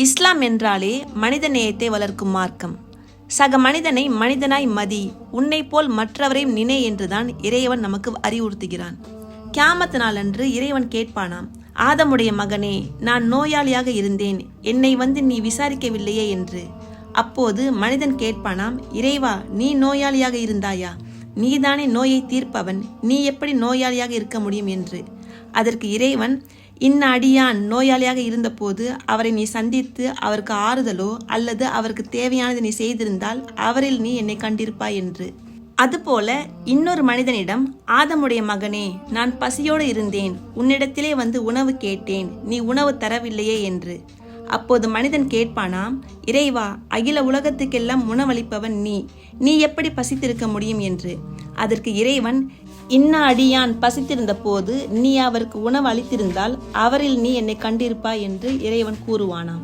இஸ்லாம் என்றாலே மனித நேயத்தை வளர்க்கும் மார்க்கம். சக மனிதனை மனிதனாய் மதி, உன்னை போல் மற்றவரையும் நினை என்றுதான் இறைவன் நமக்கு அறிவுறுத்துகிறான். கியாமத் நாளன்று இறைவன் கேட்பானாம், ஆதமுடைய மகனே, நான் நோயாளியாக இருந்தேன், என்னை நீ விசாரிக்கவில்லையே என்று. அப்போது மனிதன் கேட்பானாம், இறைவா, நீ நோயாளியாக இருந்தாயா? நீதானே நோயை தீர்ப்பவன், நீ எப்படி நோயாளியாக இருக்க முடியும் என்று. அதற்கு இறைவன், அடியான் நோயாளியாக இருந்தபோது அவரை நீ சந்தித்து அவருக்கு ஆறுதலோ அல்லது அவருக்கு தேவையானது நீ செய்திருந்தால் அவரில் நீ என்னை கண்டிருப்பாய் என்று. அதுபோல இன்னொரு மனிதனிடம், ஆதமுடைய மகனே, நான் பசியோடு இருந்தேன், உன்னிடத்திலே உணவு கேட்டேன், நீ உணவு தரவில்லையே என்று. அப்போது மனிதன் கேட்பானாம், இறைவா, அகில உலகத்துக்கெல்லாம் உணவளிப்பவன் நீ எப்படி பசித்திருக்க முடியும் என்று. அதற்கு இறைவன், அடியான் பசித்திருந்த போது நீ அவருக்கு உணவு அளித்திருந்தால் அவரில் நீ என்னை கண்டிருப்பாய் என்று இறைவன் கூறுவானாம்.